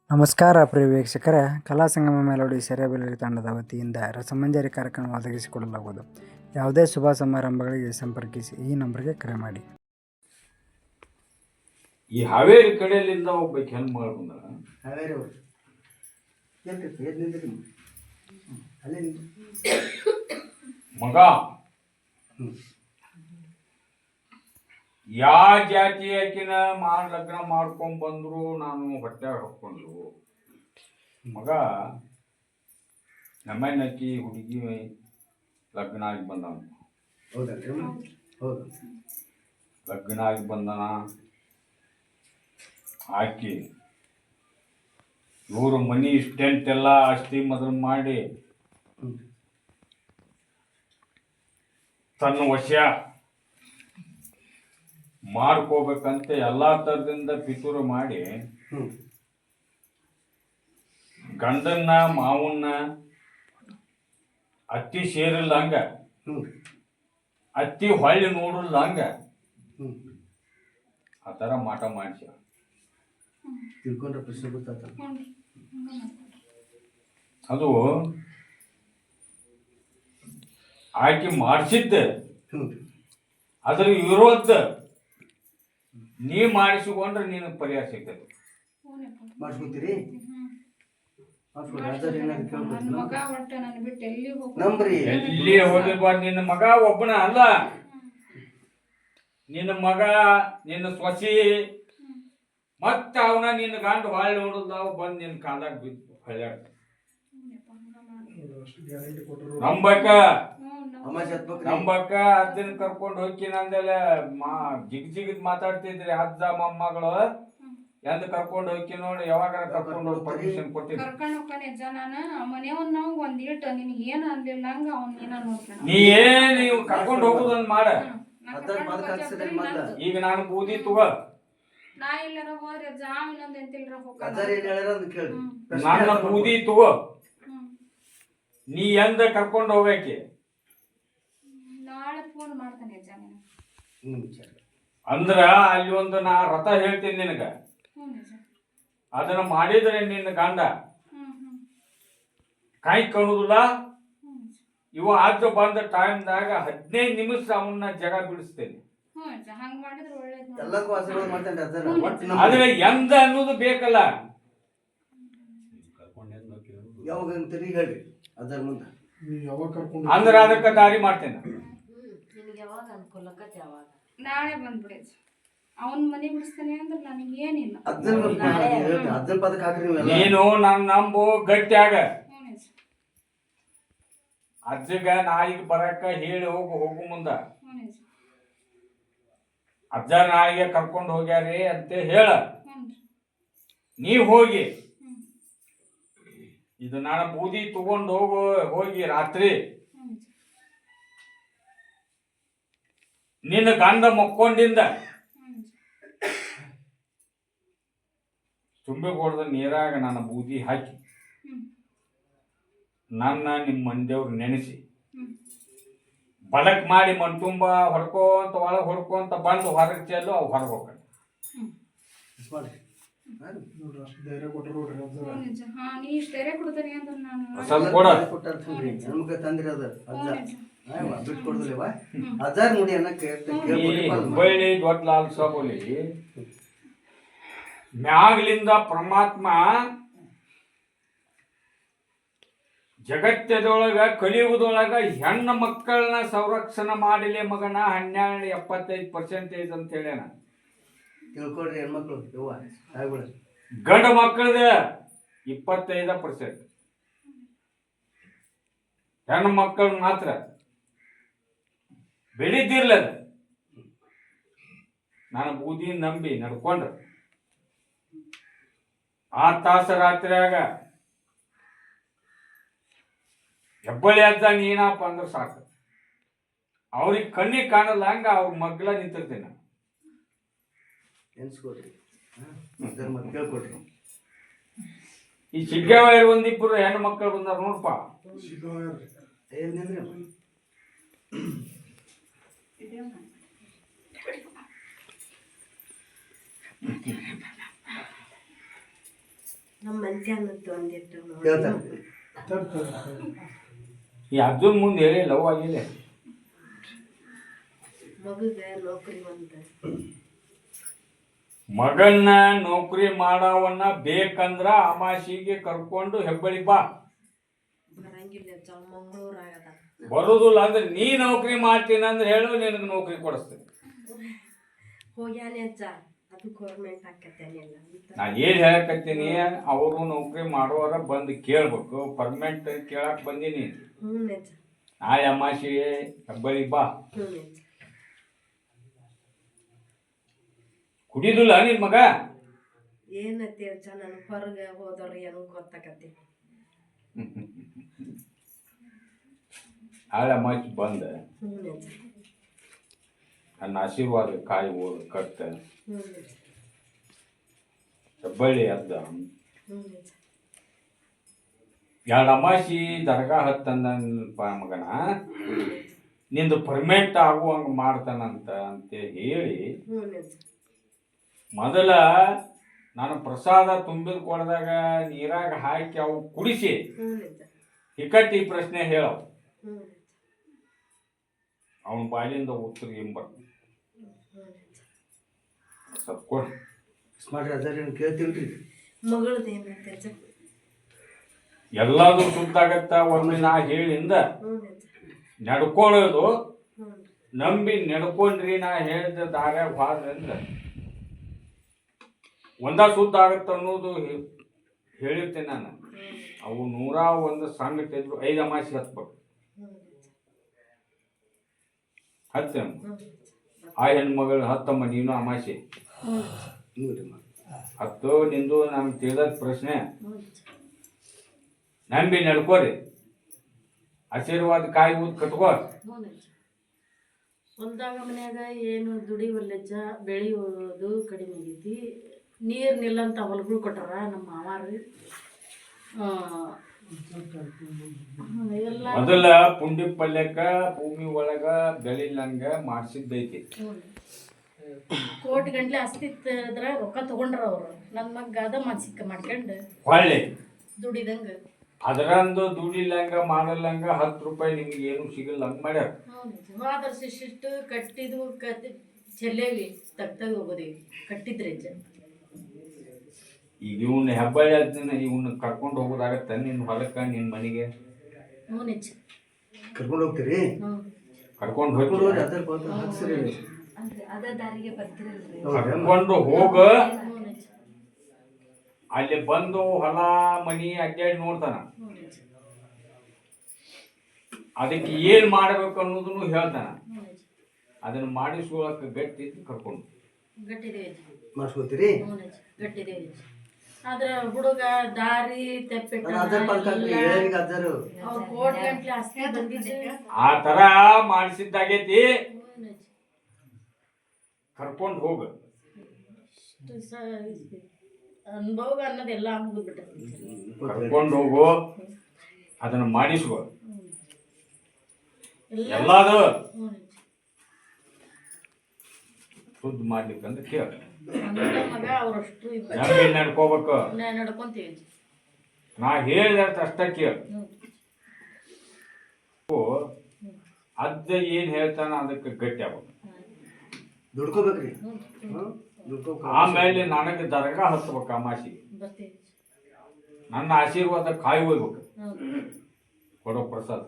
ನಮಸ್ಕಾರ ಪ್ರಿಯ ವೀಕ್ಷಕರೇ, ಕಲಾ ಸಂಗಮ ಮೆಲೋಡಿ ಸೆರೆಬೆಲ್ಲೂರಿ ತಂಡದ ವತಿಯಿಂದ ರಸಮಂಜರಿ ಕಾರ್ಯಕ್ರಮ ಒದಗಿಸಿಕೊಡಲಾಗುವುದು. ಯಾವುದೇ ಶುಭ ಸಮಾರಂಭಗಳಿಗೆ ಸಂಪರ್ಕಿಸಿ ಈ ನಂಬರ್ಗೆ ಕರೆ ಮಾಡಿ. ಈ ಹಾವೇರಿ ಕಡೆಯಲ್ಲಿಂದ ಒಬ್ಬ ಹೆಣ್ಮಗಳು ಬಂದ. ಮಗ ಯಾವ ಜಾತಿ ಆಕಿನ ಲಗ್ನ ಮಾಡ್ಕೊಂಡ್ ಬಂದ್ರು ನಾನು ಹೊಟ್ಟೆ ಹಾಕೊಂಡ್ರು. ಮಗ ನಮ್ಮನ್ನಕ್ಕಿ ಹುಡುಗಿ ಲಗ್ನ ಆಗಿ ಬಂದವ. ಲಗ್ನ ಆಗಿ ಬಂದನ. ಆಕಿ ಇವರು ಮನಿ ಸ್ಟೆಂಟ್ ಎಲ್ಲ ಆಸ್ತಿ ಮೊದಲು ಮಾಡಿ ತನ್ನ ವಶ ಮಾಡ್ಕೋಬೇಕಂತ ಎಲ್ಲಾ ತರದಿಂದ ಪಿತೂರು ಮಾಡಿ ಗಂಡನ್ನ ಮಾವನ್ನ ಅತ್ತಿ ಸೇರಿಲ್ಲಂಗ, ಅತ್ತಿ ಹೊಳ್ಳಿ ನೋಡಲ್ಲಂಗ ಆ ಥರ ಮಾಟ ಮಾಡಿಸ ತಿಳ್ಕೊಂಡ್ರೆ ಪ್ರಶ್ನೆ ಗೊತ್ತಾತ. ಅದು ಆಕೆ ಮಾಡಿಸಿದ್ದ ಅದ್ರ ವಿರೋಧ ನೀ ಮಾಡಿಸಿಕೊಂಡ್ರೆ ನೀನು ಪರಿಹಾರ ಸಿಗ್ತದೆ. ಮಾಡಿಸ್ಕೊತೀರಿ? ಎಲ್ಲಿ ಹೋಗಿರ್ಬಾರ್ದು. ನಿನ್ನ ಮಗ ಒಬ್ಬನ ಅಲ್ಲ, ನಿನ್ನ ಮಗ ನಿನ್ನ ಸೊಸಿ ಮತ್ತ ಅವನ ನಿನ್ನ ಗಂಡು ಹೊಳ್ಳಿ ನೋಡಿದಾವ ಬಂದು ನಿನ್ನ ಕಾಲಾಗ ಬಿದ್ದು ಹೊಳ್ಯಾಡ. ನಂಬಕ್ಕ ಅಜ್ಜನ ಕರ್ಕೊಂಡು ಹೋಗ್ತೀನಿ ಅಂದೆಲ್ಲ ಜಿಗಿದ್ ಮಾತಾಡ್ತಿದ್ರಿ. ಅಜ್ಜ ಮೊಮ್ಮಗಳು ಎಂದ ಕರ್ಕೊಂಡು ಹೋಗಿ ನೋಡಿ, ಯಾವಾಗ ಕರ್ಕೊಂಡು ಹೋಗಿ ಪರ್ಮಿಷನ್ ಕೊಟ್ಟಿದ್ರಿ? ನೀ ಏನ್ ನೀವು ಕರ್ಕೊಂಡು ಹೋಗುದೊಂದು ಮಾಡ. ಈಗ ನಾನು ಬೂದಿ ತಗೋ, ನನ್ನ ಬೂದಿ ತಗೋ, ನೀ ಎಂದ ಕರ್ಕೊಂಡು ಹೋಗ್ಬೇಕಿ ಅಂದ್ರ ಅಲ್ಲಿ ಒಂದು ನಾ ರಥ ಹೇಳ್ತೀನಿ ನಿನಗ. ಅದನ್ನ ಮಾಡಿದ್ರೆ ನಿನ್ನ ಗಂಡ ಕೈ ಕಾಣುದಿಲ್ಲ. ಇವ ಆದ್ರೂ ಬಂದ ಟೈಮ್ದಾಗ 15 ನಿಮಿಷ ಅವನ್ನ ಜಗ ಬಿಡಿಸ್ತೇನೆ. ಆದ್ರೆ ಎಂದ ಅನ್ನೋದು ಬೇಕಲ್ಲ. ಅಂದ್ರೆ ಅದಕ್ಕೆ ದಾರಿ ಮಾಡ್ತೇನೆ. ನಾಳೆ ಬಂದ್ಬಿಡಿ, ಅವನ್ ಮನೆ ಬಿಡಿಸ್ತಾನೆ ಅಂದ್ರೆ ನನಗೆ ಏನಿಲ್ಲ. ನೀನು ನನ್ನ ನಂಬು ಗಟ್ಟಿಯಾಗ. ಅಜ್ಜಗ ನಾಯಿಗೆ ಬರಕ ಹೇಳಿ ಹೋಗು ಮುಂದ. ಅಜ್ಜ ನಾಯಿಗೆ ಕರ್ಕೊಂಡು ಹೋಗ್ಯಾರಿ ಅಂತ ಹೇಳ. ನೀ ಹೋಗಿ ಇದು ನಾನು ಬೂದಿ ತಗೊಂಡು ಹೋಗಿ ರಾತ್ರಿ ನಿನ್ನ ಗಂಡ ಮಕ್ಕೊಂಡಿಂದ ತುಂಬಿಕೊಡ್ದ ನೀರಾಗ ನನ್ನ ಬೂದಿ ಹಾಕಿ ನನ್ನ ನಿಮ್ಮ ಮಂದಿಯವ್ರು ನೆನೆಸಿ ಬಡಕ್ ಮಾಡಿ ಮಣ್ ತುಂಬ ಹೊಡ್ಕೋಂತ ಒಳಗೆ ಹೊಡ್ಕೊಂತ ಬಂದು ಹೊರಗೆ ಚೆಲ್ಲು. ಅವು ಹೊರಗೆ ಹೋಗ ಹುಬ್ಬಳ್ಳಿ ದೊಡ್ಡ ಲಾಲ್ ಸಾಬೋಲಿ ಮ್ಯಾಗ್ಲಿಂದ ಪರಮಾತ್ಮ ಜಗತ್ತದೊಳಗ ಕಲಿಯುಗದೊಳಗ ಹೆಣ್ಣು ಮಕ್ಕಳನ್ನ ಸಂರಕ್ಷಣೆ ಮಾಡಲಿ ಮಗನ 12-75% ಅಂತ ಹೇಳ್ಯಾನ. ತಿಳ್ಕೊಡ್ರಿ ಹೆಣ್ಮಕ್ಳು. ಗಂಡ ಮಕ್ಕಳದ 25%. ಹೆಣ್ಣು ಮಕ್ಕಳ ಮಾತ್ರ ಬೆಳಿದಿರ್ಲದ. ನಾನು ಬೂದಿ ನಂಬಿ ನಡ್ಕೊಂಡ್ರ 6 ತಾಸು ರಾತ್ರಿಯಾಗ ಹೆಬ್ಬಳ್ಳಿ ಅಜ್ಜ ನೀನಪ್ಪ ಅಂದ್ರೆ ಸಾಕು. ಅವ್ರಿಗೆ ಕಣ್ಣಿಗೆ ಕಾಣಲ್ಲ ಹಂಗ ಅವ್ರ ಮಗ್ಲ ನಿಂತಿರ್ತೇನೆ. ಕೇಳ್ಕೊಡ್ರಿ. ಈ ಸಿಗ್ಗಾವ ಒಂದಿಬ್ಬರು ಹೆಣ್ಣು ಮಕ್ಕಳು ಬಂದಾರ ನೋಡಪ್ಪ. ನಮ್ಮ ಮಂತ್ಯಾನದ್ದು ಒಂದಿಟ್ಟು ನೋಡಿ ಹೇಳ್ತಾರೆ ಈ ಅರ್ಜುನ್ ಮುಂದೆ ಹೇಳಿ ಲವ್ ಆಗಿಲ್ಲ. ಮಗುಗ ನೌಕರಿ ಒಂದು ಮಗನ್ನ ನೌಕರಿ ಮಾಡವನ್ನ ಬೇಕಂದ್ರ ಅಮಾಸಿಗೆ ಕರ್ಕೊಂಡು ಹೆಬ್ಬಳಿ ಬಾ. ಬರಂಗಿಲ್ಲ ಮಂಗಳೂರು ಆಗದ ಬರುದಿಲ್ಲ ಅಂದ್ರೆ ನೀ ನೌಕರಿ ಮಾಡ್ತೀನಿ ಅಂದ್ರೆ ಹೇಳು, ನಿನಗೆ ನೌಕರಿ ಕೊಡಿಸ್ತೀನಿ. ಹೋಗ್ಯಾನೆ ಅಜ್ಜ, ಅದು ಗೌರ್ಮೆಂಟ್ ಹಾಕತ್ತೇನಿಲ್ಲ ಅಂತ ನಾ ಏನ್ ಹೇಳಕತ್ತೀನಿ, ಅವರು ನೌಕರಿ ಮಾಡೋರ ಬಂದು ಕೇಳ್ಬೇಕು. ಪರ್ಮನೆಂಟ್ ಕೇಳಕ್ ಬಂದೀನಿ. ಹ್ಞೂ ಅಜ್ಜ, ನಾಳೆ ಅಮಾಸಿ ಹೆಬ್ಬಳಿ ಬಾ. ಹ್ಞೂ ಅಜ್ಜ. ಕುಡಿದಿಲ್ಲ ನಿನ್ ಮಗ? ಏನತ್ತೆ ಅಜ್ಜ, ನಾನು ಹೊರಗೆ ಹೋದವ್ರು ಏನೋ ಗೊತ್ತಾಕತ್ತಿ. ನಾಳೆ ಅಮಾಸಿ ಬಂದ ಹ್ಞೂ ಅಜ್ಜ, ನನ್ನ ಆಶೀರ್ವಾದ ಕಾಯಿ ಓದು ಕಟ್ಟ ಹ್ಞೂ ಅಜ್ಜ, ಹೆಬ್ಬಳ್ಳಿ ಅದ್ದ ಹ್ಞೂ ಅಜ್ಜ. ಎರಡು ಅಮಾಸಿ ದರ್ಗಾ ಹತ್ತಂದಪ್ಪ ಮಗನ, ನಿಂದು ಪರ್ಮನೆಂಟ್ ಆಗುವಂಗ ಮಾಡ್ತಾನಂತ ಅಂತ ಹೇಳಿ ಹ್ಞೂ ಅಜ್ಜ. ಮೊದಲ ನಾನು ಪ್ರಸಾದ ತುಂಬಿದ ಕೊಡದಾಗ ನೀರಾಗ ಹಾಕಿ ಅವು ಕುಡಿಸಿ ಹ್ಞೂ ಅಜ್ಜ, ಹಿಕ್ಕಟ್ಟಿ ಪ್ರಶ್ನೆ ಹೇಳವು. ಹ್ಞೂ ಅಜ್ಜ, ಅವನ ಬಾಲಿಂದ ಉತ್ತರ ಎಂಬರ್ ಹ್ಞೂ ಅಜ್ಜ. ಸತ್ಕೊಡ್ ಸ್ಮಾರ್ಟ್ ಅದಾರ ಕೇಳ್ತೀವಿ ಮಗಳದ್ದು ಏನತ್ತೆ ಅಜ್ಜ? ಎಲ್ಲಾದ್ರೂ ಸುತ್ತಾಗತ್ತ. ಒಮ್ಮೆ ನಾ ಹೇಳಿಂದ ಹ್ಞೂ ಅಜ್ಜ, ನಡ್ಕೊಳ್ಳೋದು ಹ್ಞೂ ನಂಬಿ ನಡ್ಕೊಂಡ್ರಿ. ನಾ ಹೇಳಿದ ದಾರ್ಯಾಗ ಹೋದ್ರಿಂದ ಒಂದ ಸುದ್ದ ಆಗತ್ತ ಅನ್ನೋದು ಹೇಳಿರ್ತೇನೆ ನಾನು. ಅವು 101 ಸಂಗಟ ಇದ್ರು 5 ಅಮಾಸಿ ಹತ್ಬೇಕು. ಹ್ಞೂ ಅಜ್ಜ, ಹತ್ತೆ ಹ್ಞೂ ಅಜ್ಜ. ಆ ಹೆಣ್ಮಗಳು ಹತ್ತಮ್ಮ, ನೀನು ಅಮಾಸಿ ಹ್ಞೂ ಅಜ್ಜ, ಹತ್ತು. ನಿಂದು ನಮ್ಗೆ ತಿಳಿದ ಪ್ರಶ್ನೆ ಹ್ಞೂ ಅಜ್ಜ. ನಂಬಿ ನಡ್ಕೋರಿ. ಆಶೀರ್ವಾದ ಕಾಯಿ ಊದ್ ಕಟ್ಕೋ. ಹ್ಞೂ ಅಜ್ಜ. ಹೊಲ್ದಾಗ ಮನ್ಯಾಗ ಏನು ದುಡಿವಲ್ಲಜ್ಜ, ಬೆಳೆಯೋದು ಕಡಿಮೆ ಆಗೈತಿ. ನೀರು ನಿಲ್ಲಂತ ಹೊಲಗಳು ಕೊಟ್ಟಾರ ನಮ್ಮ ಮಾವಾರು. ಎಲ್ಲ ಮೊದಲ ಪುಂಡಿ ಪಲ್ಯಕ್ಕ ಭೂಮಿ ಒಳಗ ಬೆಳಿಲಂಗ ಮಾಡ್ಸಿದ್ದೈತಿ. ಕೋಟಿ ಗಂಟ್ಲೆ ಆಸ್ತಿ ಇದ್ರ ರೊಕ್ಕ ತಗೊಂಡ್ರ ಅವರು. ನನ್ನ ಮಗ ಅದ ಮಾನಸಿಕ ಮಾಡ್ಕೊಂಡು ಹೊಳ್ಳಿ ದುಡಿದಂಗ ಅದರಂದು ದುಡಿಲಂಗ ಮಾಡಲಂಗ 10 ರೂಪಾಯಿ ನಿಮ್ಗೆ ಏನು ಸಿಗಲ್ಲಂಗ ಮಾಡ್ಯಾರ. ಹೋದ್ರ ಶಿಷ್ಟು ಕಟ್ಟಿದ್ವು ಚೆಲ್ಲೇವಿ ತಗ್ತಾಗ ಹೋಗೋದೇವಿ ಕಟ್ಟಿದ್ರಿ ಅಜ್ಜ. ಈಗ ಇವನ್ನ ಹೆಬ್ಬಳ್ಳಿ ಅದನ್ನ ಇವನ್ನ ಕರ್ಕೊಂಡು ಹೋಗೋದಾಗತ್ತ ನಿನ್ನ ಹೊಲಕ್ಕ, ನಿನ್ನ ಮನೆಗೆ ಹ್ಞೂ ಅಜ್ಜ, ಕರ್ಕೊಂಡು ಹೋಗ್ತೀರಿ ಹ್ಞೂ ಕರ್ಕೊಂಡು ಕರ್ಕೊಂಡು ಹೋಗಿ ಹೋಗಿ ಅದರ ಹಾಕ್ಸಿರಿ ಅದ ದಾರಿಗೆ ಬರ್ತಿರಲ್ರಿ. ಕರ್ಕೊಂಡು ಹೋಗ. ಹ್ಞೂ ಅಜ್ಜ, ಅಲ್ಲಿ ಬಂದು ಹೊಲ ಮನಿ ಅಡ್ಡಾಡಿ ನೋಡ್ತಾನ. ಹ್ಞೂ ಅಜ್ಜ, ಅದಕ್ಕೆ ಏನ್ ಮಾಡ್ಬೇಕು ಅನ್ನೋದನ್ನು ಹೇಳ್ತಾನ. ಹ್ಞೂ ಅಜ್ಜ. ಅದನ್ನ ಮಾಡಿಸ್ಕೊಳಕ ಗಟ್ಟಿ ಕರ್ಕೊಂಡು ಗಟ್ಟಿದೇವಿ ಅಜ್ಜ, ಮಾಡಿಸ್ಕೊತೀರಿ ಹ್ಞೂ ಅಜ್ಜ, ಗಟ್ಟಿದೇವಿ ಅಜ್ಜ. ಆದ್ರೆ ಹುಡುಗ ದಾರಿ ತೆಪ್ಪಿಟ್ಟ ಅದರ ಪಲ್ಕಾಕ್ರಿ ಹೇಳರಿಗೆ ಅದಾರು ಅವ್ರು ಕೋಟಿ ಗಂಟ್ಲೆ ಆಸ್ತಿ ಬಂದಿದ್ದೆ. ಆ ತರ ಮಾಡಿಸಿದ್ದಾಗೈತಿ. ಹ್ಞೂ ಅಜ್ಜ, ಕರ್ಕೊಂಡು ಹೋಗ. ಇಷ್ಟು ಅನುಭವ ಅನ್ನೋದೆಲ್ಲ ಮುಗಿದ್ಬಿಟ್ಟೈತಿ. ಕರ್ಕೊಂಡು ಹೋಗು, ಅದನ್ನ ಮಾಡಿಸ್ಕೋ ಎಲ್ಲ ಎಲ್ಲಾದು ಹ್ಞೂ ಅಜ್ಜ. ಶುದ್ಧ ಮಾಡ್ಲಿಕ್ಕಂತ ಕೇಳ. ನನ್ನ ಮಗ ಅವರಷ್ಟು ನಂಬಿ ನಡ್ಕೋಬೇಕು. ನಡ್ಕೊಂತೀವಿ ಅಜ್ಜ. ನಾ ಹೇಳಿದ ಅಷ್ಟ ಕೇಳ. ಹ್ಞೂ ಅಜ್ಜ ಏನ್ ಹೇಳ್ತಾನ ಅದಕ್ಕೆ ಗಟ್ಟಿ ಆಗ್ಬೇಕು. ದುಡ್ಕೋಬೇಕ್ರಿ ಹ್ಞೂ ದುಡ್ಕೋಬೇಕು. ಆಮೇಲೆ ನನಗೆ ದರ್ಗಾ ಹತ್ಬೇಕು ಅಮಾಸಿಗೆ. ಬರ್ತೀವಿ. ನನ್ನ ಆಶೀರ್ವಾದ ಕಾಯಿ ಹೋಗ್ಬೇಕು. ಹ್ಞೂ ಕೊಡೋ ಪ್ರಸಾದ